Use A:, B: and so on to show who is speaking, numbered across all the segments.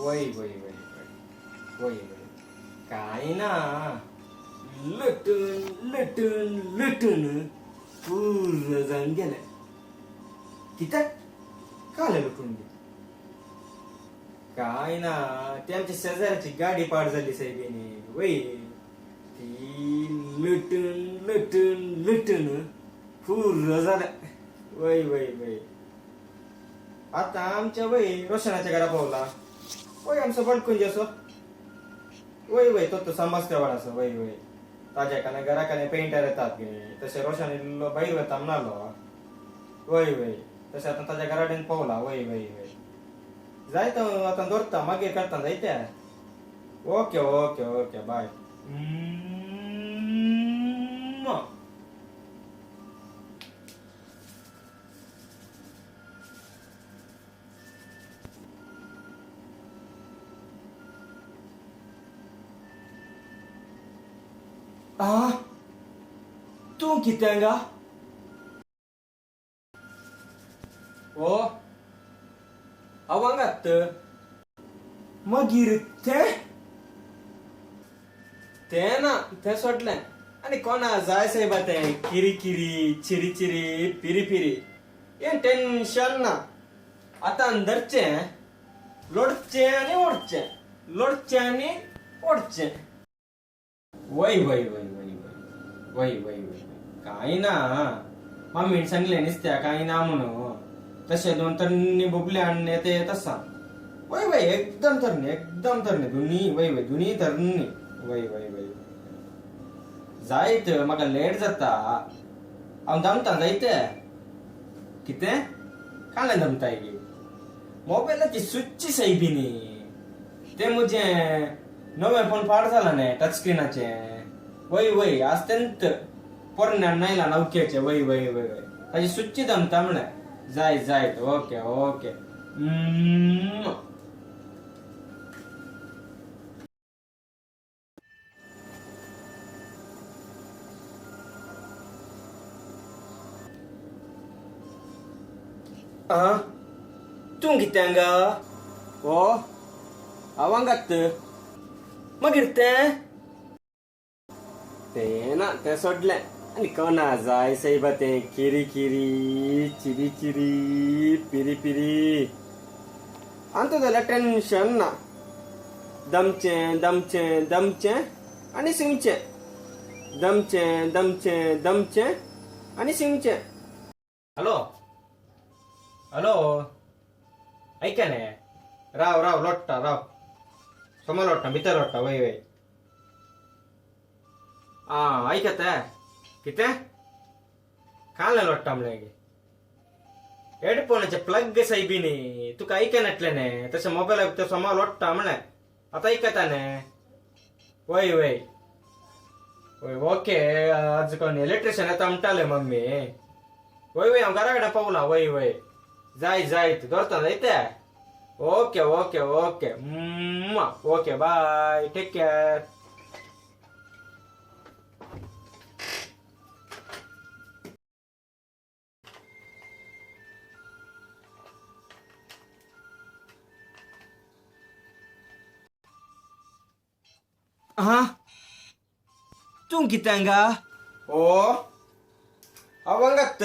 A: वय वय वय वय वय काय ना लटून लटून लटून पूर्ण जाऊन गेलं. तिथं काल लटून गेलं काय ना ते आमच्या शेजाराची गाडी पाड झाली साहेबीने वय ती लटून लटून लटून पूर्ण झालं. वय वय वय आता आमच्या वय रोशनाच्या घरा पावला वय आमचं बडकून जसो वय वय तो समजते वाडासं वय वय ताज्याकाने घराकाने पेंटर येतात गे तसे रोशाने बाहेर येता म्हणालो. वय वय तसे आता ताज्या घराडेन पावला वय वय वय जायत आता दोरता मागे करता जायत्या. Okay okay okay bye. तू कित्यांगा ओ अवांगात मगीर ते ना ते सोडलें आणि कोणा जाय साहेब ते किरी किरी चिरी चिरी पिरी पिरी ಏನ್ ಟೆನ್ಷನ್ ना आता अंदरचे लोडचे आणि ओढचे लोडचे आणि ओढचे वय वय वय वय वय वय वय काही ना मम्मीने सांगले निसत्या काही ना म्हणून तसे दोन तरणी बुबले आणणे ते तसा वय वय एकदम तरणे दोन्ही वय वय दोन्ही तरणी वय वय वय जायत म्हाका लेट जाता हांव दमता जायते कितें काले दमताय गे मोबायलाची स्विच सायबीनी ते मुझे नवे फोन पाड झाला ने टच स्क्रीनाचे वय वय आज तेंत पोरण्या नायला नवक्याचे वय वय वय वय ताजी स्विच दमता म्हणे जाय जायत ओके ओके तू कित्यांगा ओ अवांगात मगीर ते ना ते सोडले आणि कोणा जाय साहेब ते किरी किरी चिरी चिरी पिरी पिरी अंत जाल्यार टेन्शन ना दमचे दमचे दमचे आणि सिंगचे दमचे दमचे दमचे आणि सिंगचे. हॅलो हॅलो ऐका ने राव राव लोट्टा राव समोर लोट्टा भितर लोट्टा वय वय ऐकत किती काल लोट्टा म्हणे हेडफोनाचे प्लग साहेबीनी तुका ऐकनटले ने तसे मोबाईल समोर लोट्टा म्हणे आता ऐकता ने वय वय वय ओके आज कोण इलेक्ट्रिशियन येता म्हणटाले मम्मी वय वय हांव घरा कडेन पावला वय वय जाय जायत दोरता जायते okay okay okay okay bye take care. तू कित्यांगा ओ अवांगात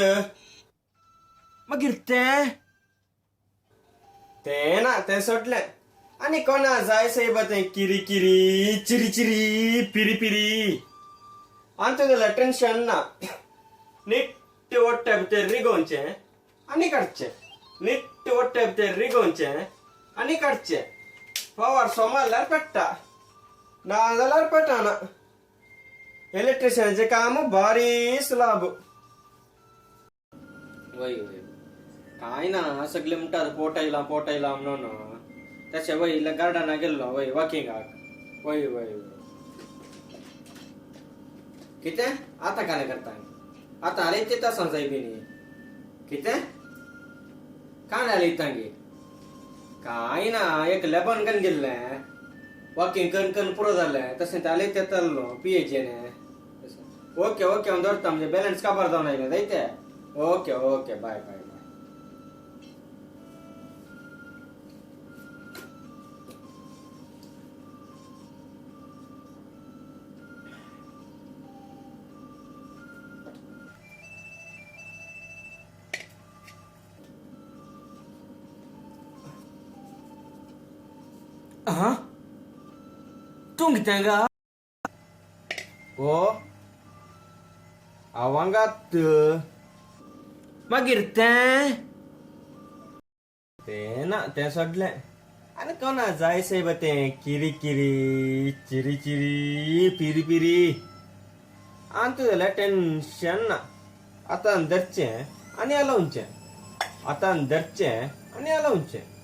A: मगीर ते ना ते सोडले आणि कोणा जाय साहेब ते किरी किरी चिरी चिरी पिरी पिरी अंत जाल्यार टेन्शन ना नीट ओट्टे भितर रिगोवचे आणि काडचे नीट ओट्टे भितर रिगोवचे आणि काडचे पवार सोमारल्यार पेट्टा ना जाल्यार पेटाना इलेक्ट्रिशियनचे काम भारी सुलाभ. वय वय काय ना सगळे म्हणतात पोटायला म्हणून तसे वय गार्डना गेल्लो वय वॉकिंगाक वय वय कितें आता काय करता आता आले ते तसा साहेबीनी कितें कान आले इतांगे काय ना एक लेबन गन गेल्ले वॉकिंग कन पुरो जालें तशें ते आले ते तरलो पीएचने ओके ओके हांव दवरता म्हणजे बॅलन्स काबार जावन आयलें जायते okay okay bye bye bye. हा तूं कितें गा ओ आवांगात मागीर तें ना तें सोडलें आनी कोणा जाय सै तें किरी किरी चिरी चिरी पिरी पिरी आनी तूं जाल्यार टेन्शन ना आतां धरचें आनी आलोवचें आतां धरचें आनी आलोवचें